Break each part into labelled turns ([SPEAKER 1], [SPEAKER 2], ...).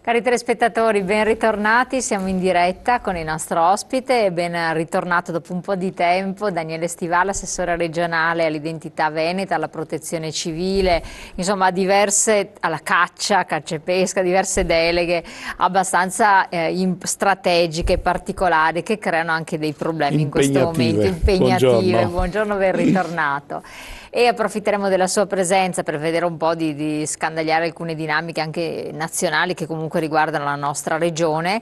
[SPEAKER 1] Cari telespettatori, ben ritornati, siamo in diretta con il nostro ospite, ben ritornato dopo un po' di tempo Daniele Stivale, assessore regionale all'identità veneta, alla protezione civile, insomma alla caccia e pesca, diverse deleghe abbastanza strategiche, particolari, che creano anche dei problemi in questo momento, impegnative. Buongiorno, ben ritornato. E approfitteremo della sua presenza per vedere un po' di scandagliare alcune dinamiche anche nazionali che comunque riguardano la nostra regione,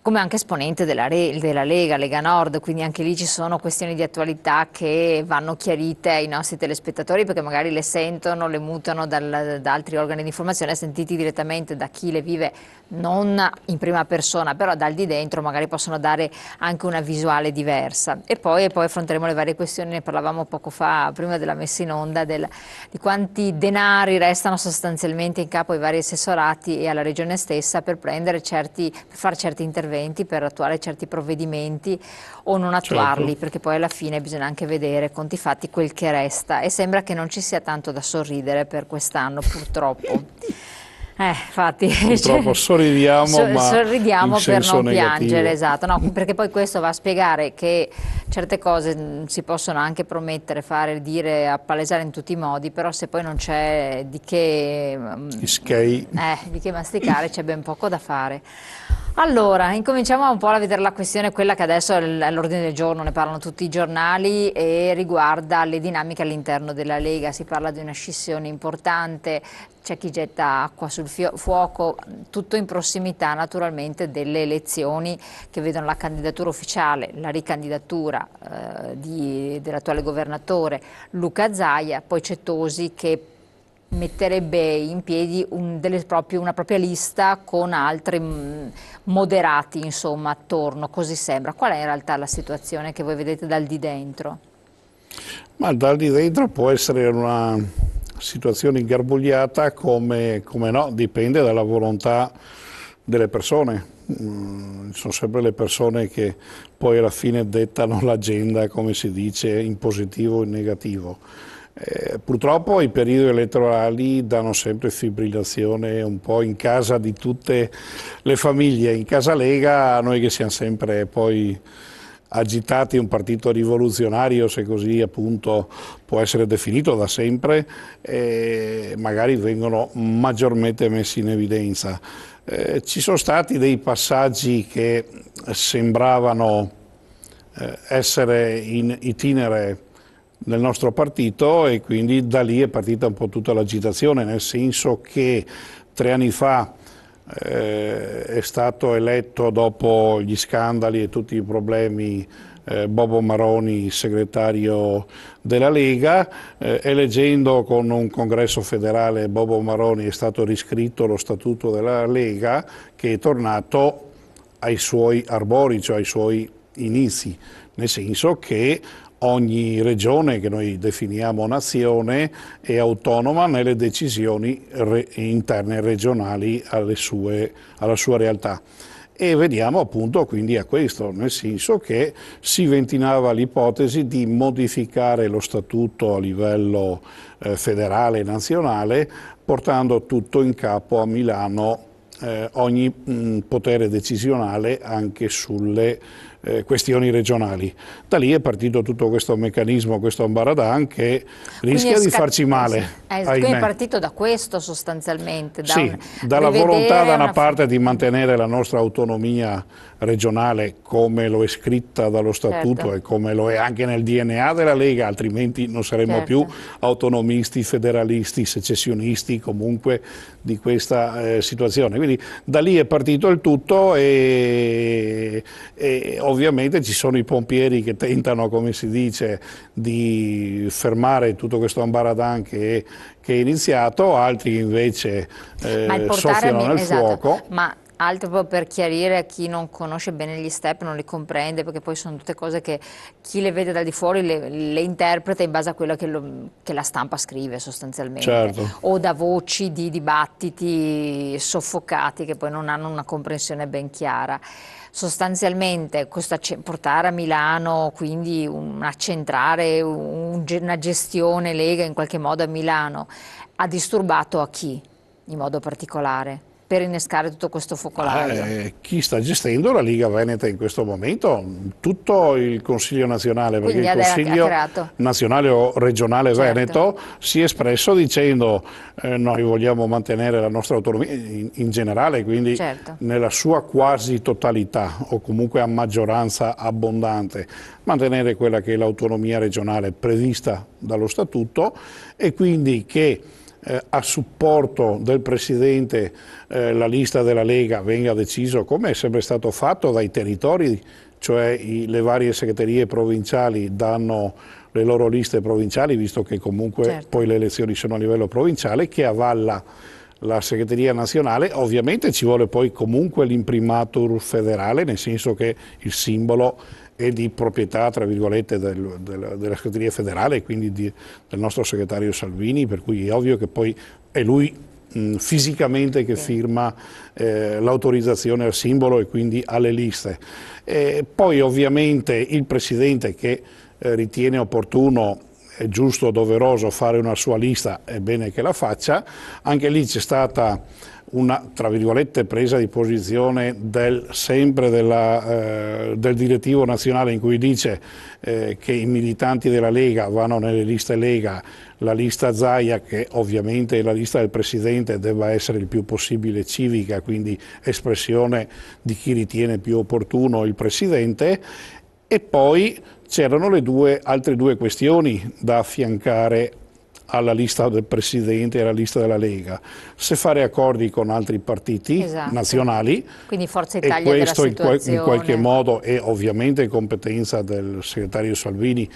[SPEAKER 1] come anche esponente della Lega Nord, quindi anche lì ci sono questioni di attualità che vanno chiarite ai nostri telespettatori, perché magari le sentono, le mutano da altri organi di informazione, sentiti direttamente da chi le vive non in prima persona, però dal di dentro magari possono dare anche una visuale diversa. E poi affronteremo le varie questioni, ne parlavamo poco fa, prima della messa in onda, di quanti denari restano sostanzialmente in capo ai vari assessorati e alla regione stessa per fare certi interventi, per attuare certi provvedimenti o non attuarli,
[SPEAKER 2] certo.
[SPEAKER 1] perché poi alla fine bisogna anche vedere, conti fatti, quel che resta, e sembra che non ci sia tanto da sorridere per quest'anno, purtroppo. Infatti,
[SPEAKER 2] Purtroppo sorridiamo
[SPEAKER 1] per non piangere,
[SPEAKER 2] negativo.
[SPEAKER 1] esatto, no, perché poi questo va a spiegare che certe cose si possono anche promettere, fare, dire, appalesare in tutti i modi, però se poi non c'è di che masticare, c'è ben poco da fare. Allora, incominciamo un po' a vedere la questione, quella che adesso è all'ordine del giorno, ne parlano tutti i giornali, e riguarda le dinamiche all'interno della Lega. Si parla di una scissione importante, c'è chi getta acqua sul fuoco, tutto in prossimità naturalmente delle elezioni che vedono la candidatura ufficiale, la ricandidatura dell'attuale governatore Luca Zaia, poi c'è Tosi che metterebbe in piedi una propria lista con altri moderati, insomma, attorno, così sembra. Qual è in realtà la situazione che voi vedete dal di dentro?
[SPEAKER 2] Ma dal di dentro può essere una situazione ingarbugliata, come no, dipende dalla volontà delle persone. Sono sempre le persone che poi alla fine dettano l'agenda, come si dice, in positivo o in negativo. Purtroppo i periodi elettorali danno sempre fibrillazione un po' in casa di tutte le famiglie. In casa Lega, noi che siamo sempre poi agitati, un partito rivoluzionario, se così appunto può essere definito da sempre, magari vengono maggiormente messi in evidenza. Ci sono stati dei passaggi che sembravano essere in itinere nel nostro partito, e quindi da lì è partita un po' tutta l'agitazione, nel senso che 3 anni fa è stato eletto, dopo gli scandali e tutti i problemi, Bobo Maroni segretario della Lega. Eleggendo con un congresso federale Bobo Maroni, è stato riscritto lo statuto della Lega, che è tornato ai suoi arbori, cioè ai suoi inizi, nel senso che ogni regione, che noi definiamo nazione, è autonoma nelle decisioni interne regionali alla sua realtà. E vediamo appunto quindi a questo, nel senso che si ventilava l'ipotesi di modificare lo statuto a livello federale e nazionale, portando tutto in capo a Milano, ogni potere decisionale anche sulle questioni regionali. Da lì è partito tutto questo meccanismo, questo ambaradan, che rischia di farci male.
[SPEAKER 1] Quindi è partito da questo sostanzialmente?
[SPEAKER 2] Dalla volontà da una parte di mantenere la nostra autonomia regionale come lo è scritta dallo statuto, certo, e come lo è anche nel DNA della Lega, altrimenti non saremmo, certo, più autonomisti, federalisti, secessionisti, comunque di questa situazione. Quindi da lì è partito il tutto, e ovviamente ci sono i pompieri che tentano, come si dice, di fermare tutto questo ambaradan che è iniziato, altri invece soffiano nel fuoco.
[SPEAKER 1] Ma altro proprio per chiarire a chi non conosce bene gli step, non li comprende, perché poi sono tutte cose che chi le vede da di fuori le interpreta in base a quello che la stampa scrive sostanzialmente,
[SPEAKER 2] certo,
[SPEAKER 1] o da voci di dibattiti soffocati che poi non hanno una comprensione ben chiara. Sostanzialmente portare a Milano, quindi accentrare una gestione Lega in qualche modo a Milano, ha disturbato a chi in modo particolare? per innescare tutto questo focolaio?
[SPEAKER 2] Chi sta gestendo la Liga Veneta in questo momento? Tutto il Consiglio nazionale, perché
[SPEAKER 1] Quindi
[SPEAKER 2] il Consiglio nazionale o regionale Veneto si è espresso dicendo noi vogliamo mantenere la nostra autonomia in generale, quindi nella sua quasi totalità o comunque a maggioranza abbondante, mantenere quella che è l'autonomia regionale prevista dallo Statuto e quindi che a supporto del Presidente la lista della Lega venga deciso come è sempre stato fatto dai territori, cioè le varie segreterie provinciali danno le loro liste provinciali, visto che comunque poi le elezioni sono a livello provinciale, che avvalla la segreteria nazionale. Ovviamente ci vuole poi comunque l'imprimatur federale, nel senso che il simbolo è di proprietà, tra virgolette, della segreteria federale, quindi del nostro segretario Salvini, per cui è ovvio che poi è lui fisicamente che firma l'autorizzazione al simbolo e quindi alle liste. Poi ovviamente il Presidente che ritiene opportuno, è giusto, doveroso fare una sua lista, è bene che la faccia. Anche lì c'è stata una, tra virgolette, presa di posizione sempre del direttivo nazionale in cui dice che i militanti della Lega vanno nelle liste Lega, la lista Zaia, che ovviamente è la lista del Presidente, debba essere il più possibile civica, quindi espressione di chi ritiene più opportuno il Presidente. E poi c'erano altre due questioni da affiancare alla lista del Presidente e alla lista della Lega: se fare accordi con altri partiti nazionali,
[SPEAKER 1] quindi Forza Italia,
[SPEAKER 2] e questo in qualche modo è ovviamente competenza del segretario Salvini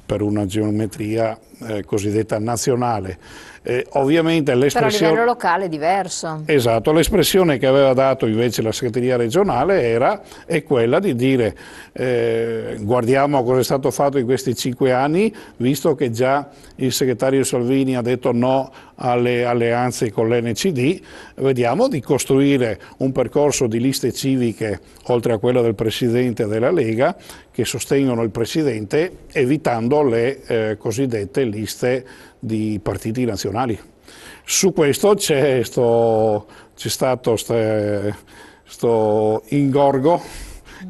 [SPEAKER 2] per una geometria cosiddetta nazionale. Ovviamente
[SPEAKER 1] però a livello locale è diverso.
[SPEAKER 2] Esatto, l'espressione che aveva dato invece la segreteria regionale è quella di dire guardiamo cosa è stato fatto in questi 5 anni, visto che già il segretario Salvini ha detto no alle alleanze con l'NCD, vediamo di costruire un percorso di liste civiche, oltre a quella del Presidente della Lega, che sostengono il Presidente, evitando le cosiddette liste di partiti nazionali. Su questo c'è stato sto ingorgo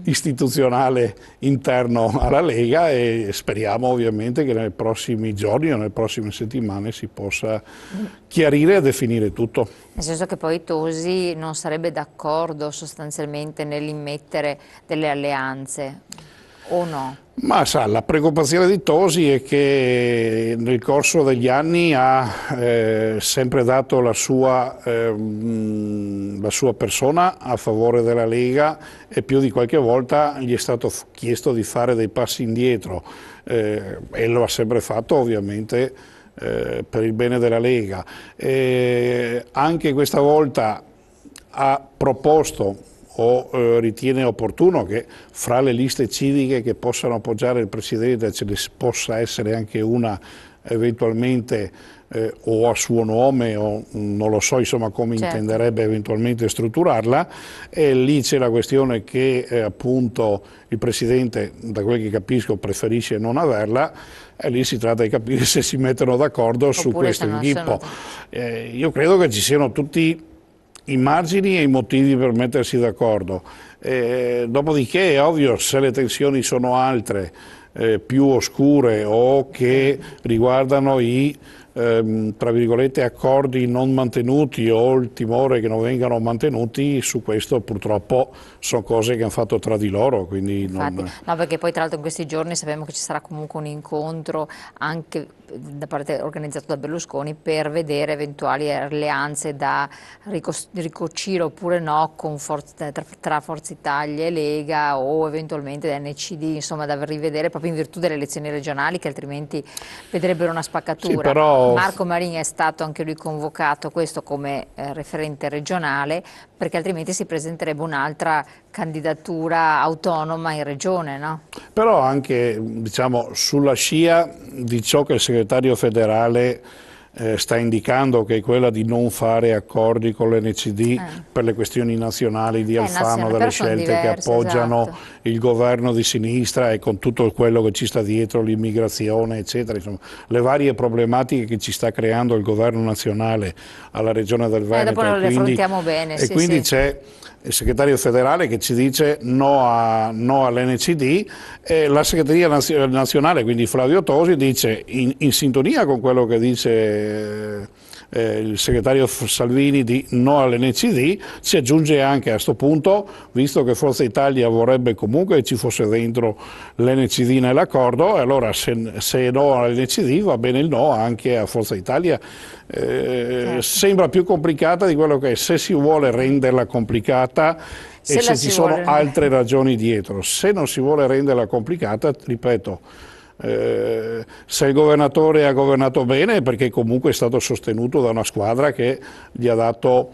[SPEAKER 2] istituzionale interno alla Lega e speriamo ovviamente che nei prossimi giorni o nelle prossime settimane si possa chiarire e definire tutto.
[SPEAKER 1] Nel senso che poi Tosi non sarebbe d'accordo sostanzialmente nell'immettere delle alleanze, o no?
[SPEAKER 2] Ma sa, la preoccupazione di Tosi è che nel corso degli anni ha sempre dato la sua persona a favore della Lega e più di qualche volta gli è stato chiesto di fare dei passi indietro e lo ha sempre fatto ovviamente per il bene della Lega. Anche questa volta ha proposto o ritiene opportuno che fra le liste civiche che possano appoggiare il Presidente ce ne possa essere anche una eventualmente o a suo nome o non lo so insomma come intenderebbe eventualmente strutturarla, e lì c'è la questione che appunto il Presidente, da quel che capisco, preferisce non averla, e lì si tratta di capire se si mettono d'accordo su questo inghippo. Io credo che ci siano tutti i margini e i motivi per mettersi d'accordo. Dopodiché è ovvio, se le tensioni sono altre, più oscure o che riguardano i tra virgolette accordi non mantenuti o il timore che non vengano mantenuti, su questo purtroppo sono cose che hanno fatto tra di loro. Quindi
[SPEAKER 1] no, perché poi tra l'altro in questi giorni sappiamo che ci sarà comunque un incontro anche da parte organizzato da Berlusconi per vedere eventuali alleanze da ricucire oppure no con tra Forza Italia e Lega o eventualmente NCD, insomma da rivedere proprio in virtù delle elezioni regionali che altrimenti vedrebbero una spaccatura.
[SPEAKER 2] Sì, però
[SPEAKER 1] Marco Marin è stato anche lui convocato, questo come referente regionale, perché altrimenti si presenterebbe un'altra candidatura autonoma in regione, no?
[SPEAKER 2] Però anche, diciamo, sulla scia di ciò che il segretario federale sta indicando, che è quella di non fare accordi con l'NCD per le questioni nazionali di Alfano, delle scelte che appoggiano il governo di sinistra e con tutto quello che ci sta dietro, l'immigrazione eccetera, insomma, le varie problematiche che ci sta creando il governo nazionale alla regione del Veneto.
[SPEAKER 1] Dopo le affrontiamo bene.
[SPEAKER 2] E quindi c'è il segretario federale che ci dice no all'NCD, e la segreteria nazionale, quindi Flavio Tosi, dice in sintonia con quello che dice il segretario Salvini di no all'NCD, si aggiunge anche a questo punto, visto che Forza Italia vorrebbe comunque che ci fosse dentro l'NCD nell'accordo, allora se no all'NCD va bene il no anche a Forza Italia. Sembra più complicata di quello che è, se si vuole renderla complicata e se ci sono altre ragioni dietro. Se non si vuole renderla complicata, ripeto, se il governatore ha governato bene è perché comunque è stato sostenuto da una squadra che gli ha dato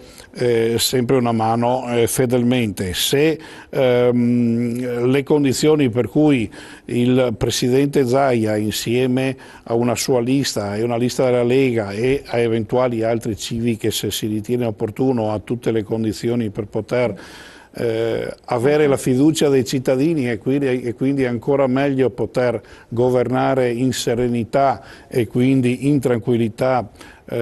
[SPEAKER 2] sempre una mano fedelmente. Se le condizioni per cui il presidente Zaia, insieme a una sua lista e una lista della Lega e a eventuali altri civiche, se si ritiene opportuno, ha tutte le condizioni per poter avere la fiducia dei cittadini e quindi ancora meglio poter governare in serenità e quindi in tranquillità,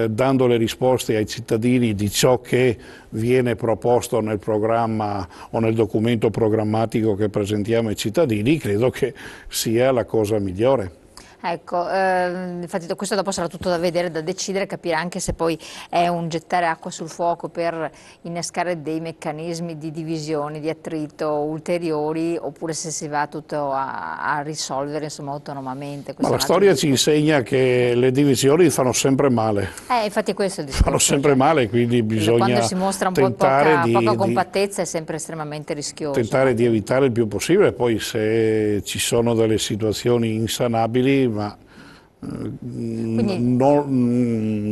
[SPEAKER 2] dando le risposte ai cittadini di ciò che viene proposto nel programma o nel documento programmatico che presentiamo ai cittadini, credo che sia la cosa migliore.
[SPEAKER 1] Ecco, infatti questo dopo sarà tutto da vedere, da decidere, capire anche se poi è un gettare acqua sul fuoco per innescare dei meccanismi di divisione, di attrito ulteriori, oppure se si va tutto a risolvere insomma autonomamente.
[SPEAKER 2] Ma la storia ci insegna che le divisioni fanno sempre male.
[SPEAKER 1] Infatti questo è il discorso.
[SPEAKER 2] Fanno sempre male, quindi bisogna
[SPEAKER 1] quando si mostra un po' poca compattezza è sempre estremamente rischioso.
[SPEAKER 2] Tentare di evitare il più possibile, poi se ci sono delle situazioni insanabili, ma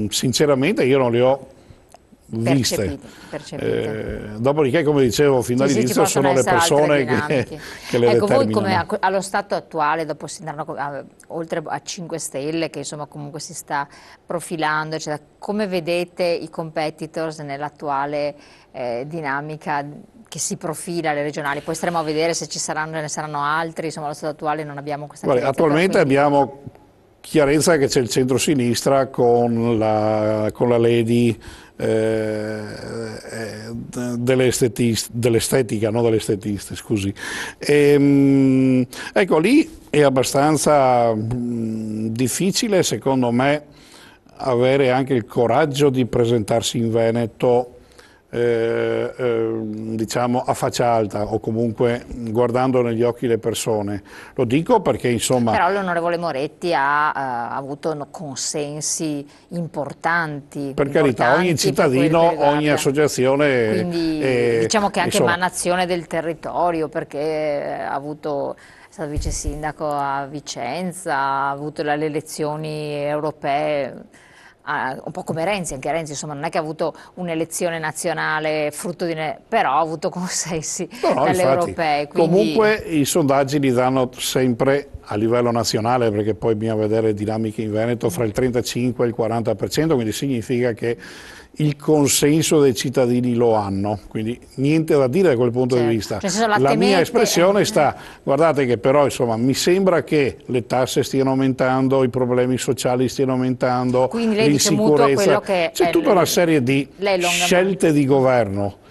[SPEAKER 2] sinceramente io non le ho viste. Percepite. Dopodiché, come dicevo fin dall'inizio, sono le persone che le determinano.
[SPEAKER 1] Voi come allo stato attuale, dopo oltre a 5 Stelle che insomma comunque si sta profilando, eccetera, come vedete i competitors nell'attuale dinamica che si profila alle regionali? Poi staremo a vedere se ce ne saranno altri, insomma allo stato attuale non abbiamo questa chiarezza.
[SPEAKER 2] Attualmente abbiamo chiarezza che c'è il centro-sinistra con la Lady dell'estetica, non delle estetiste, scusi. Ecco, lì è abbastanza difficile secondo me avere anche il coraggio di presentarsi in Veneto diciamo a faccia alta o comunque guardando negli occhi le persone. Lo dico perché insomma...
[SPEAKER 1] Però l'onorevole Moretti ha avuto consensi importanti.
[SPEAKER 2] Per carità, ogni cittadino, ogni associazione...
[SPEAKER 1] Quindi diciamo che anche emanazione del territorio, perché è stato vice sindaco a Vicenza, ha avuto le elezioni europee... un po' come Renzi, anche Renzi insomma non è che ha avuto un'elezione nazionale frutto però ha avuto consensi dalle europee. Quindi...
[SPEAKER 2] Comunque i sondaggi li danno sempre a livello nazionale, perché poi bisogna vedere dinamiche in Veneto fra il 35 e il 40%, quindi significa che il consenso dei cittadini lo hanno, quindi niente da dire da quel punto di vista. La mia espressione sta, guardate che però insomma mi sembra che le tasse stiano aumentando, i problemi sociali stiano aumentando, l'insicurezza, c'è tutta una serie di scelte di governo.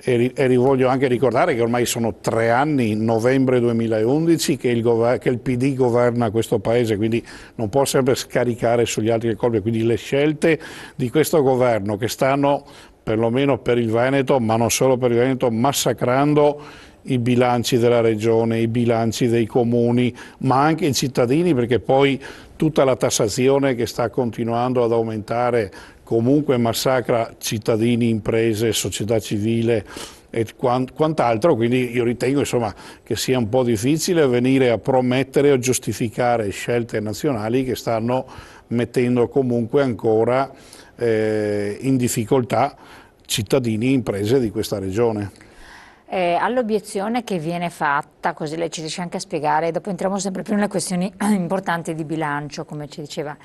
[SPEAKER 2] E voglio anche ricordare che ormai sono 3 anni, novembre 2011, che il PD governa questo Paese, quindi non può sempre scaricare sugli altri le colpe. Quindi le scelte di questo governo che stanno, perlomeno per il Veneto, ma non solo per il Veneto, massacrando i bilanci della regione, i bilanci dei comuni, ma anche i cittadini, perché poi tutta la tassazione che sta continuando ad aumentare comunque massacra cittadini, imprese, società civile e quant'altro, quindi io ritengo insomma, che sia un po' difficile venire a promettere o giustificare scelte nazionali che stanno mettendo comunque ancora in difficoltà cittadini e imprese di questa regione.
[SPEAKER 1] All'obiezione che viene fatta, così lei ci riesce anche a spiegare, dopo entriamo sempre più nelle questioni importanti di bilancio, come ci diceva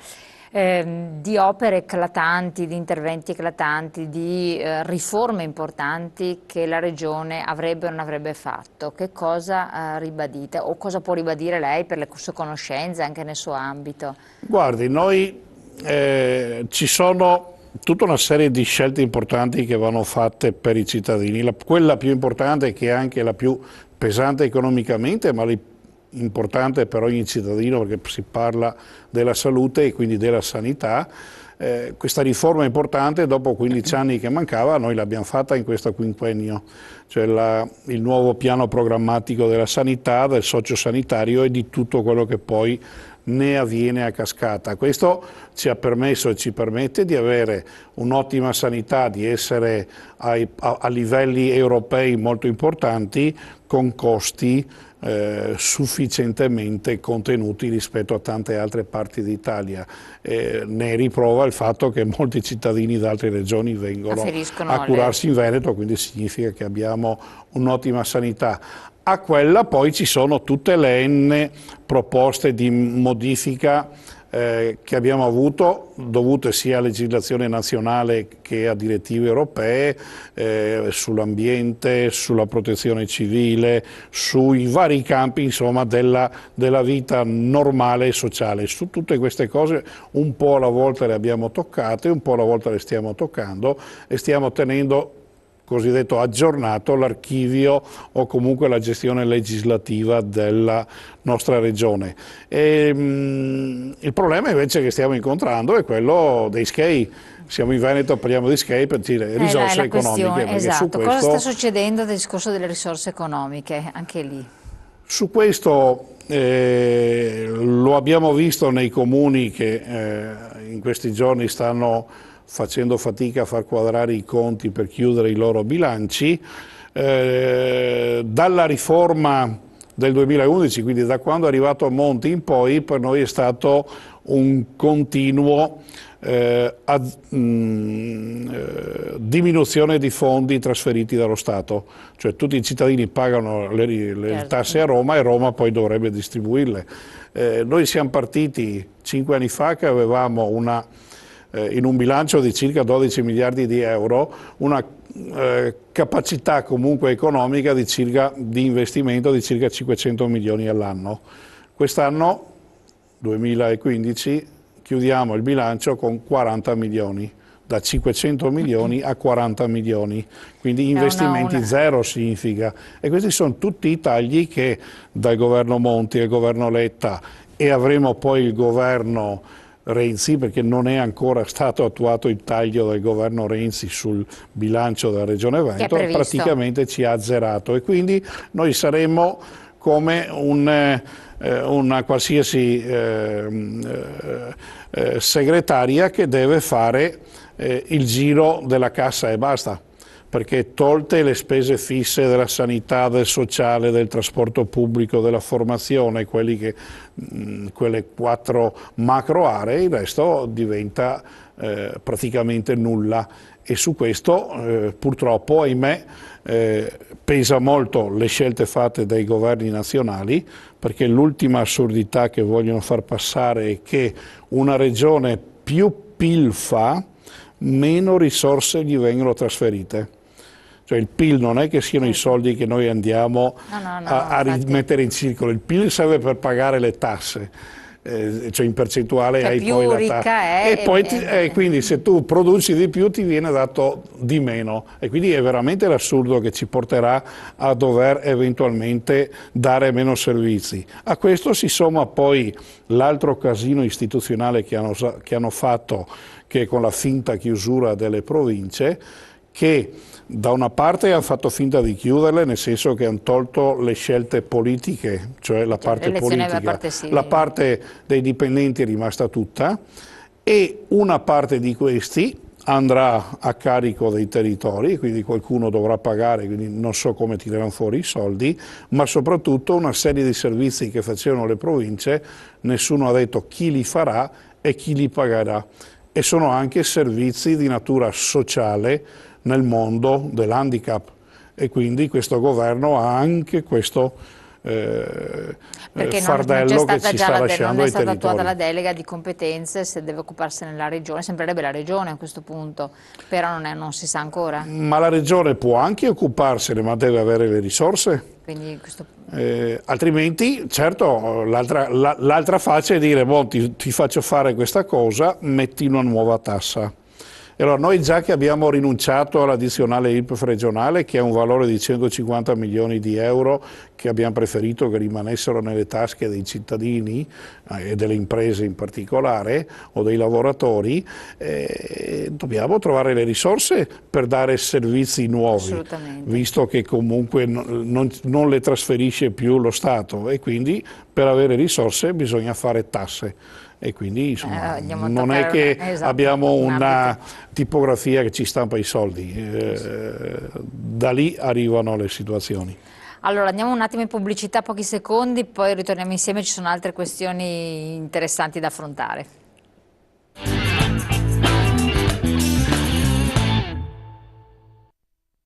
[SPEAKER 1] di opere eclatanti, di interventi eclatanti, di riforme importanti che la Regione avrebbe o non avrebbe fatto. Che cosa ribadite o cosa può ribadire lei per le sue conoscenze anche nel suo ambito?
[SPEAKER 2] Guardi, noi ci sono tutta una serie di scelte importanti che vanno fatte per i cittadini. Quella più importante, che è anche la più pesante economicamente, ma importante per ogni cittadino, perché si parla della salute e quindi della sanità. Questa riforma importante, dopo 15 anni che mancava, noi l'abbiamo fatta in questo quinquennio, cioè il nuovo piano programmatico della sanità, del sociosanitario e di tutto quello che poi ne avviene a cascata. Questo ci ha permesso e ci permette di avere un'ottima sanità, di essere a livelli europei molto importanti, con costi sufficientemente contenuti rispetto a tante altre parti d'Italia. Ne riprova il fatto che molti cittadini da altre regioni vengono a curarsi in Veneto, quindi significa che abbiamo un'ottima sanità. A quella poi ci sono tutte le N proposte di modifica che abbiamo avuto, dovute sia a legislazione nazionale che a direttive europee, sull'ambiente, sulla protezione civile, sui vari campi, insomma, della vita normale e sociale. Su tutte queste cose un po' alla volta le abbiamo toccate, un po' alla volta le stiamo toccando e stiamo tenendo cosiddetto aggiornato l'archivio o comunque la gestione legislativa della nostra regione. Il problema invece che stiamo incontrando è quello dei SCEI. Siamo in Veneto, parliamo di SCEI per dire risorse economiche.
[SPEAKER 1] Esatto. Cosa sta succedendo del discorso delle risorse economiche anche lì?
[SPEAKER 2] Su questo lo abbiamo visto nei comuni che in questi giorni stanno facendo fatica a far quadrare i conti per chiudere i loro bilanci. Dalla riforma del 2011, quindi da quando è arrivato Monti in poi, per noi è stato un continuo diminuzione di fondi trasferiti dallo Stato, cioè tutti i cittadini pagano le tasse a Roma e Roma poi dovrebbe distribuirle. Noi siamo partiti 5 anni fa che avevamo in un bilancio di circa 12 miliardi di euro, una capacità comunque economica di investimento di circa 500 milioni all'anno. Quest'anno, 2015, chiudiamo il bilancio con 40 milioni, da 500 milioni a 40 milioni, quindi investimenti zero significa. E questi sono tutti i tagli che dal governo Monti al governo Letta e avremo poi il governo Renzi, perché non è ancora stato attuato il taglio del governo Renzi sul bilancio della Regione Veneto, praticamente ci ha azzerato e quindi noi saremo come una qualsiasi segretaria che deve fare il giro della cassa e basta, perché tolte le spese fisse della sanità, del sociale, del trasporto pubblico, della formazione, quelle 4 macro aree, il resto diventa praticamente nulla e su questo purtroppo, ahimè, pesa molto le scelte fatte dai governi nazionali, perché l'ultima assurdità che vogliono far passare è che una regione più PIL fa, meno risorse gli vengono trasferite. Cioè il PIL non è che siano i soldi che noi andiamo a rimettere in circolo, il PIL serve per pagare le tasse, cioè in percentuale hai poi la tassa. E poi quindi se tu produci di più ti viene dato di meno e quindi è veramente l'assurdo che ci porterà a dover eventualmente dare meno servizi. A questo si somma poi l'altro casino istituzionale che hanno fatto, che è con la finta chiusura delle province, che da una parte hanno fatto finta di chiuderle, nel senso che hanno tolto le scelte politiche, cioè la parte politica, la parte dei dipendenti è rimasta tutta e una parte di questi andrà a carico dei territori, quindi qualcuno dovrà pagare, quindi non so come tireranno fuori i soldi, ma soprattutto una serie di servizi che facevano le province, nessuno ha detto chi li farà e chi li pagherà. E sono anche servizi di natura sociale nel mondo dell'handicap e quindi questo governo ha anche questo
[SPEAKER 1] Perché non
[SPEAKER 2] fardello
[SPEAKER 1] c'è
[SPEAKER 2] che
[SPEAKER 1] stata
[SPEAKER 2] ci
[SPEAKER 1] già
[SPEAKER 2] sta
[SPEAKER 1] non
[SPEAKER 2] lasciando
[SPEAKER 1] è
[SPEAKER 2] ai
[SPEAKER 1] stata attuata la
[SPEAKER 2] territori.
[SPEAKER 1] delega di competenze, se deve occuparsene la regione, sembrerebbe la regione a questo punto, però non si sa ancora.
[SPEAKER 2] Ma la regione può anche occuparsene, ma deve avere le risorse.
[SPEAKER 1] Quindi questo...
[SPEAKER 2] Altrimenti, certo, l'altra faccia è dire, boh, ti faccio fare questa cosa, metti una nuova tassa. E allora noi già che abbiamo rinunciato all'addizionale IRPEF regionale, che ha un valore di 150 milioni di euro, che abbiamo preferito che rimanessero nelle tasche dei cittadini e delle imprese in particolare, o dei lavoratori, dobbiamo trovare le risorse per dare servizi nuovi,
[SPEAKER 1] Assolutamente.
[SPEAKER 2] visto che comunque non le trasferisce più lo Stato, e quindi per avere risorse bisogna fare tasse. E quindi insomma,
[SPEAKER 1] Andiamo a
[SPEAKER 2] non è
[SPEAKER 1] toccare
[SPEAKER 2] che
[SPEAKER 1] esatto,
[SPEAKER 2] abbiamo
[SPEAKER 1] un
[SPEAKER 2] una
[SPEAKER 1] ambito.
[SPEAKER 2] tipografia che ci stampa i soldi, da lì arrivano le situazioni.
[SPEAKER 1] Allora andiamo un attimo in pubblicità, pochi secondi, poi ritorniamo insieme, ci sono altre questioni interessanti da affrontare.